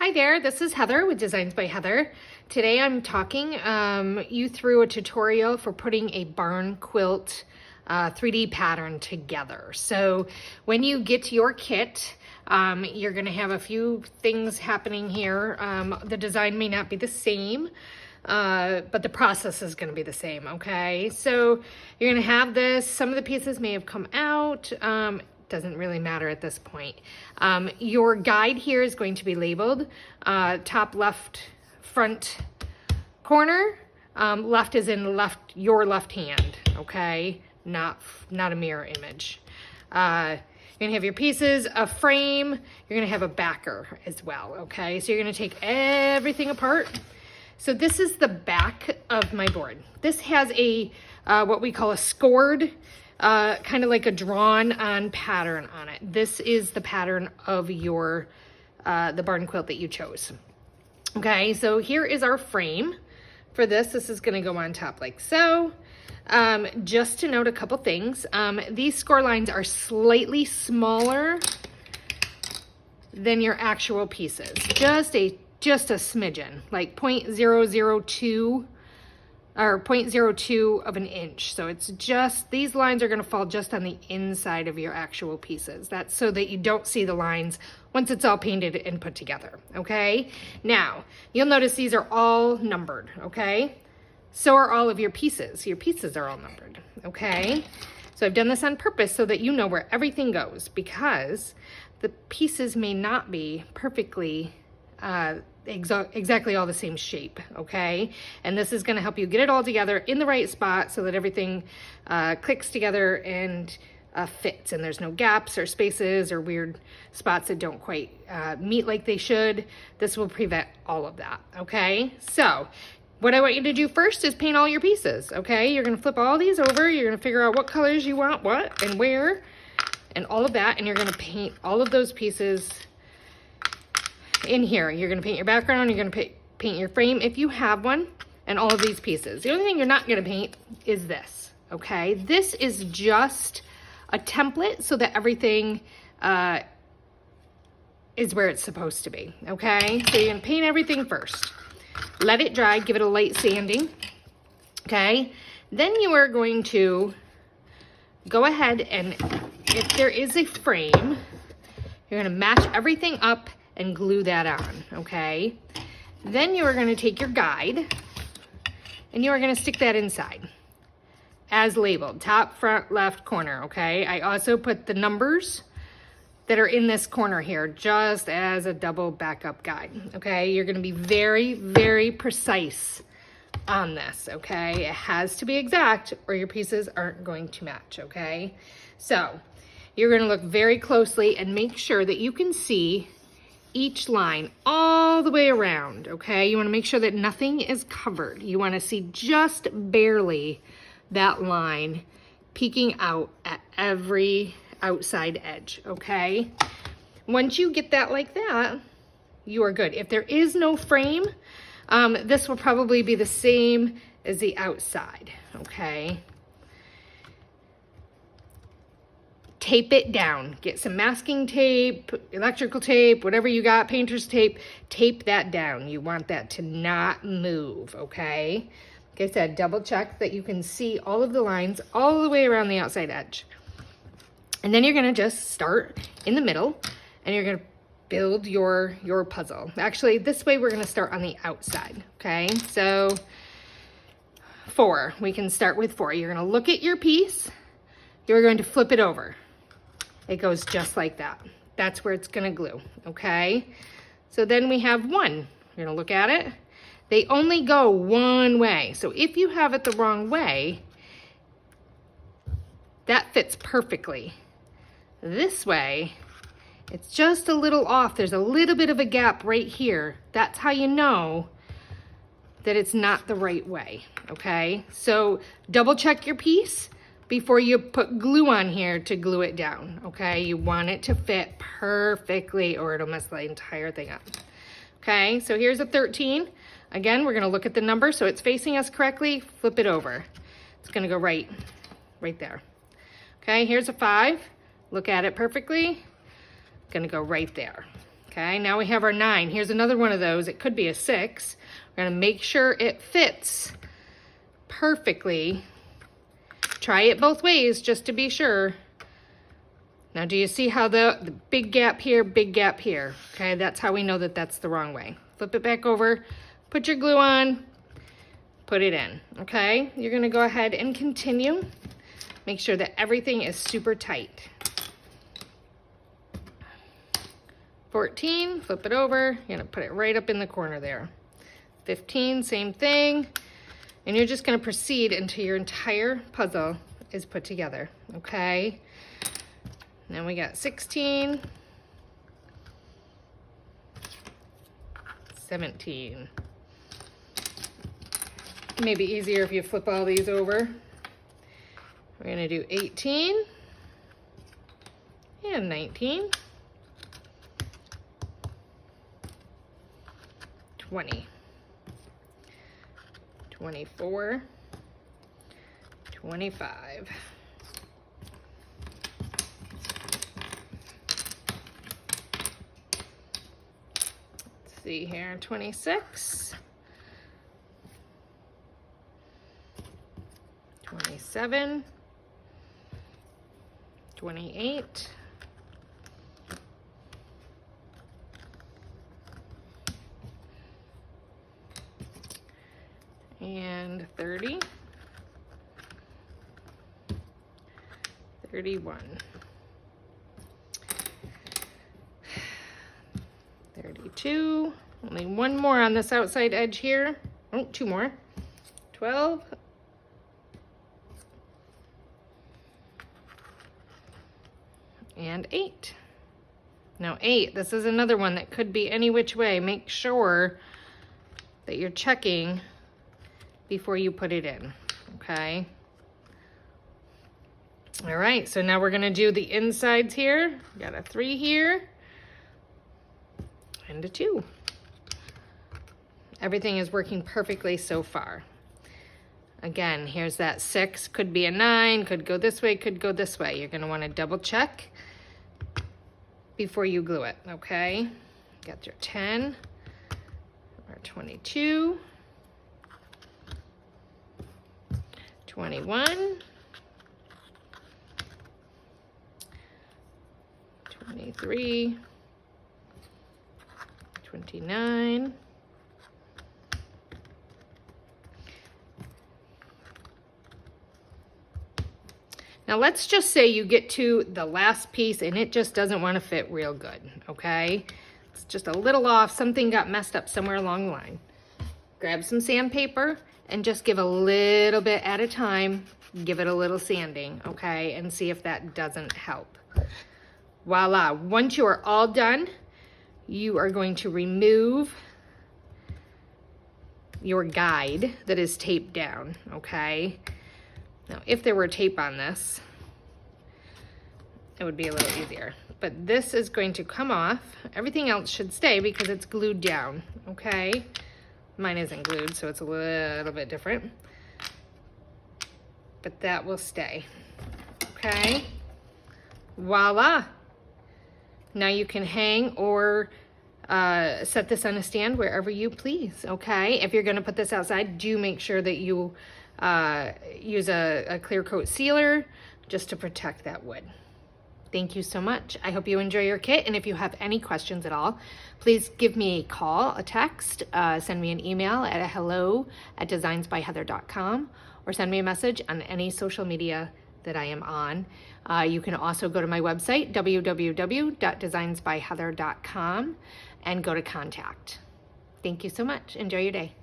Hi there, this is Heather with Designs by Heather. Today I'm talking you through a tutorial for putting a barn quilt 3D pattern together. So when you get to your kit, you're going to have a few things happening here. The design may not be the same, but the process is going to be the same, okay? So you're going to have this. Some of the pieces may have come out. Doesn't really matter at this point. Your guide here is going to be labeled top left front corner. Left is in your left hand, okay? Not a mirror image. You're gonna have your pieces, a frame. You're gonna have a backer as well, okay? So you're gonna take everything apart. So this is the back of my board. This has a what we call a scored, kind of like a drawn on pattern on it. This is the pattern of your the barn quilt that you chose. Okay, so here is our frame for this. This is going to go on top like so. Just to note a couple things, these score lines are slightly smaller than your actual pieces. Just a smidgen, like 0.002 or 0.02 of an inch. So it's just, these lines are going to fall just on the inside of your actual pieces. That's so that you don't see the lines once it's all painted and put together, okay? Now, you'll notice these are all numbered, okay? So are all of your pieces. Your pieces are all numbered, okay? So I've done this on purpose so that you know where everything goes, because the pieces may not be perfectly exactly all the same shape, okay? And this is going to help you get it all together in the right spot so that everything clicks together and fits, and there's no gaps or spaces or weird spots that don't quite meet like they should. This will prevent all of that, okay? So what I want you to do first is paint all your pieces, okay? You're going to flip all these over. You're going to figure out what colors you want, what and where, and all of that, and you're going to paint all of those pieces in here. You're going to paint your background, you're going to paint your frame if you have one, and all of these pieces. The only thing you're not going to paint is this, okay? This is just a template so that everything is where it's supposed to be, okay? So you're going to paint everything first. Let it dry, give it a light sanding, okay? Then you are going to go ahead, and if there is a frame, you're going to match everything up and glue that on, okay? Then you are going to take your guide and you are going to stick that inside as labeled, top, front, left, corner, okay? I also put the numbers that are in this corner here just as a double backup guide, okay? You're going to be very, very precise on this, okay? It has to be exact or your pieces aren't going to match, okay? So you're going to look very closely and make sure that you can see each line all the way around, okay? You want to make sure that nothing is covered. You want to see just barely that line peeking out at every outside edge, okay? Once you get that like that, you are good. If there is no frame, this will probably be the same as the outside, okay? Tape it down. Get some masking tape, electrical tape, whatever you got, painter's tape. Tape that down. You want that to not move, okay? Like I said, double check that you can see all of the lines all the way around the outside edge. And then you're going to just start in the middle and you're going to build your puzzle. Actually, this way we're going to start on the outside, okay? So 4. We can start with 4. You're going to look at your piece. You're going to flip it over. It goes just like that. That's where it's going to glue, okay? So then we have 1. You're going to look at it. They only go one way. So if you have it the wrong way, that fits perfectly. This way, it's just a little off. There's a little bit of a gap right here. That's how you know that it's not the right way, okay? So double check your piece before you put glue on here to glue it down, okay? You want it to fit perfectly or it'll mess the entire thing up. Okay, so here's a 13. Again, we're gonna look at the number so it's facing us correctly, flip it over. It's gonna go right there. Okay, here's a 5. Look at it perfectly. Gonna go right there. Okay, now we have our 9. Here's another one of those. It could be a 6. We're gonna make sure it fits perfectly. Try it both ways just to be sure. Now, do you see how the big gap here, big gap here? Okay, that's how we know that that's the wrong way. Flip it back over, put your glue on, put it in, okay? You're gonna go ahead and continue. Make sure that everything is super tight. 14, flip it over. You're gonna put it right up in the corner there. 15, same thing. And you're just gonna proceed until your entire puzzle is put together, okay? Then we got 16, 17. Maybe easier if you flip all these over. We're gonna do 18 and 19, 20, 24, 25. Let's see here, 26, 27, 28, and 30, 31, 32, only one more on this outside edge here. Oh, 2 more. 12, and 8. Now 8, this is another one that could be any which way. Make sure that you're checking before you put it in, okay? All right, so now we're gonna do the insides here. Got a 3 here and a 2. Everything is working perfectly so far. Again, here's that 6, could be a 9, could go this way, could go this way. You're gonna wanna double check before you glue it, okay? Got your 10, or 22, 21, 23, 29, now let's just say you get to the last piece and it just doesn't want to fit real good, okay? It's just a little off, something got messed up somewhere along the line. Grab some sandpaper and just give a little bit at a time, give it a little sanding, okay? And see if that doesn't help. Voila, once you are all done, you are going to remove your guide that is taped down, okay? Now, if there were tape on this, it would be a little easier. But this is going to come off. Everything else should stay because it's glued down, okay? Mine isn't glued, so it's a little bit different. But that will stay, okay? Voila. Now you can hang or set this on a stand wherever you please, okay? If you're gonna put this outside, do make sure that you use a clear coat sealer just to protect that wood. Thank you so much. I hope you enjoy your kit, and if you have any questions at all, please give me a call, a text, send me an email at hello@designsbyheather.com, or send me a message on any social media that I am on. You can also go to my website, www.designsbyheather.com, and go to contact. Thank you so much. Enjoy your day.